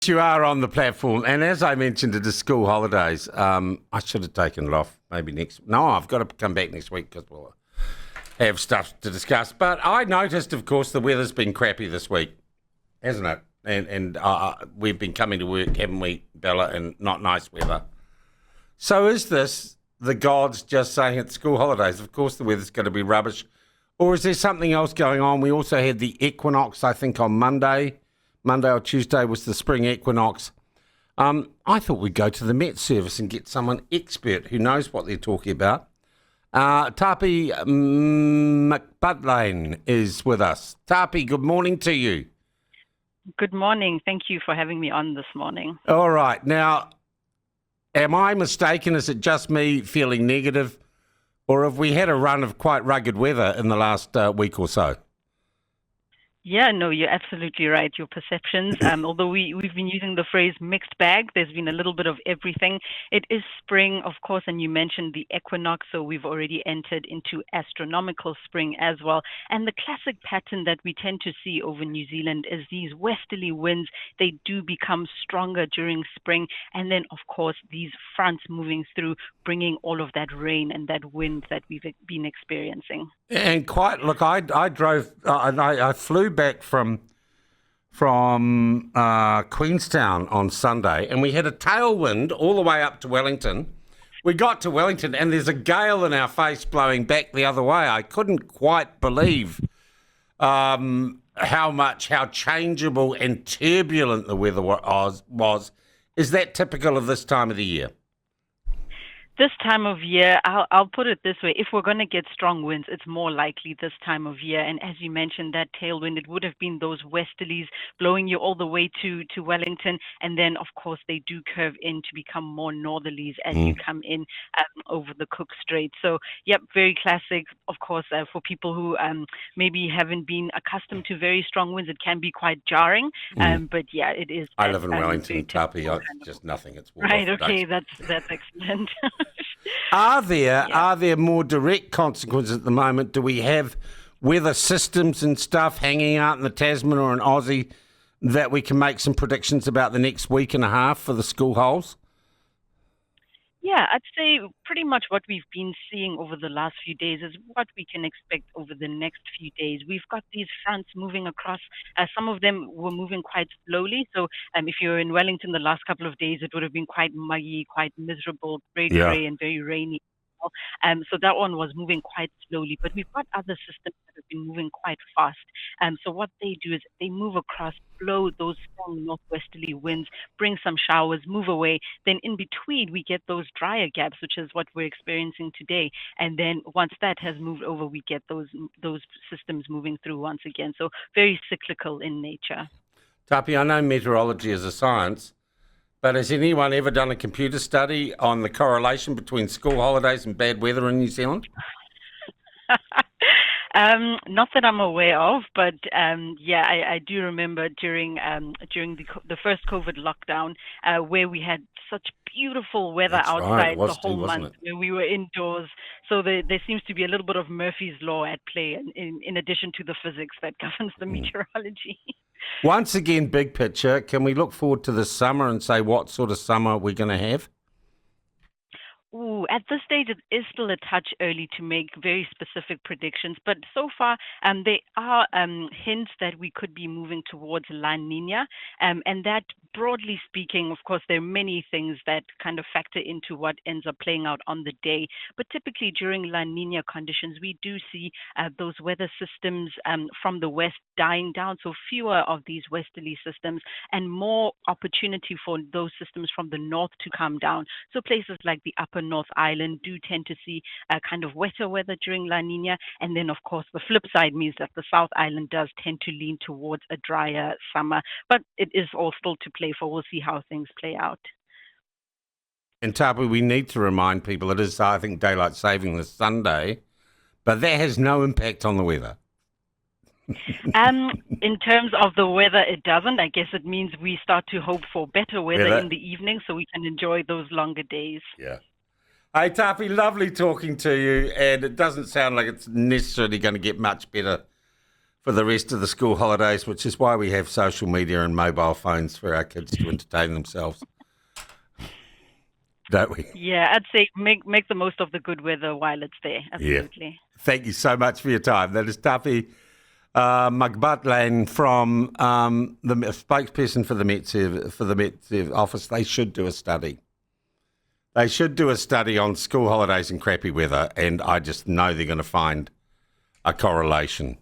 You are on the platform, and as I mentioned, it is school holidays. I should have taken it off maybe next. No, I've got to come back next week because we'll have stuff to discuss. But I noticed, of course, the weather's been crappy this week, hasn't it? And we've been coming to work, haven't we, Bella, and not nice weather. So is this the gods just saying it's school holidays? Of course, the weather's going to be rubbish. Or is there something else going on? We also had the equinox, I think, on Monday. Monday or Tuesday was the spring equinox. I thought we'd go to the MetService and get someone expert who knows what they're talking about. Thapi Makgabutlane is with us. Thapi, good morning to you. Good morning. Thank you for having me on this morning. All right. Now, am I mistaken? Is it just me feeling negative? Or have we had a run of quite rugged weather in the last week or so? Yeah, no, you're absolutely right. Your perceptions, although we've been using the phrase mixed bag, there's been a little bit of everything. It is spring, of course, and you mentioned the equinox, so we've already entered into astronomical spring as well. And the classic pattern that we tend to see over New Zealand is these westerly winds. They do become stronger during spring. And then, of course, these fronts moving through, bringing all of that rain and that wind that we've been experiencing. And quite, look, I drove, I flew back from Queenstown on Sunday, and we had a tailwind all the way up to Wellington. We got to Wellington, and there's a gale in our face blowing back the other way. I couldn't quite believe how changeable and turbulent the weather was. Is that typical of this time of the year? This time of year, I'll put it this way. If we're going to get strong winds, it's more likely this time of year. And as you mentioned, that tailwind, it would have been those westerlies blowing you all the way to Wellington. And then, of course, they do curve in to become more northerlies as you come in over the Cook Strait. So, yep, very classic. Of course, for people who maybe haven't been accustomed to very strong winds, it can be quite jarring. But, yeah, it is. I live in Wellington, Thapi. Just nothing. It's right. Okay, that's excellent. Are there more direct consequences at the moment? Do we have weather systems and stuff hanging out in the Tasman or in Aussie that we can make some predictions about the next week and a half for the school holes? Yeah, I'd say pretty much what we've been seeing over the last few days is what we can expect over the next few days. We've got these fronts moving across. Some of them were moving quite slowly. So if you were in Wellington the last couple of days, it would have been quite muggy, quite miserable, grey and very rainy. So that one was moving quite slowly, but we've got other systems that have been moving quite fast. So what they do is they move across, blow those strong northwesterly winds, bring some showers, move away. Then in between, we get those drier gaps, which is what we're experiencing today. And then once that has moved over, we get those systems moving through once again. So very cyclical in nature. Thapi, I know meteorology is a science, but has anyone ever done a computer study on the correlation between school holidays and bad weather in New Zealand? Not that I'm aware of, but I do remember during the first COVID lockdown where we had such beautiful weather outside the whole month where we were indoors. So there seems to be a little bit of Murphy's Law at play in addition to the physics that governs the meteorology. Once again, big picture, can we look forward to the summer and say what sort of summer we're going to have? Ooh, at this stage, it is still a touch early to make very specific predictions, but so far there are hints that we could be moving towards La Nina, and that, broadly speaking, of course, there are many things that kind of factor into what ends up playing out on the day, but typically during La Nina conditions, we do see those weather systems from the west dying down, so fewer of these westerly systems and more opportunity for those systems from the north to come down. So places like the upper North Island do tend to see kind of wetter weather during La Nina. And then, of course, the flip side means that the South Island does tend to lean towards a drier summer. But it is all still to play for. We'll see how things play out. And Thapi, we need to remind people it is, I think, daylight saving this Sunday, but that has no impact on the weather. In terms of the weather, it doesn't. I guess it means we start to hope for better weather in the evening so we can enjoy those longer days. Yeah. Hey, Thapi, lovely talking to you, and it doesn't sound like it's necessarily going to get much better for the rest of the school holidays, which is why we have social media and mobile phones for our kids to entertain themselves. Don't we? Yeah, I'd say make the most of the good weather while it's there. Absolutely. Yeah. Thank you so much for your time. That is Thapi Makgabutlane from the spokesperson for the MetService office. They should do a study. They should do a study on school holidays and crappy weather, and I just know they're going to find a correlation.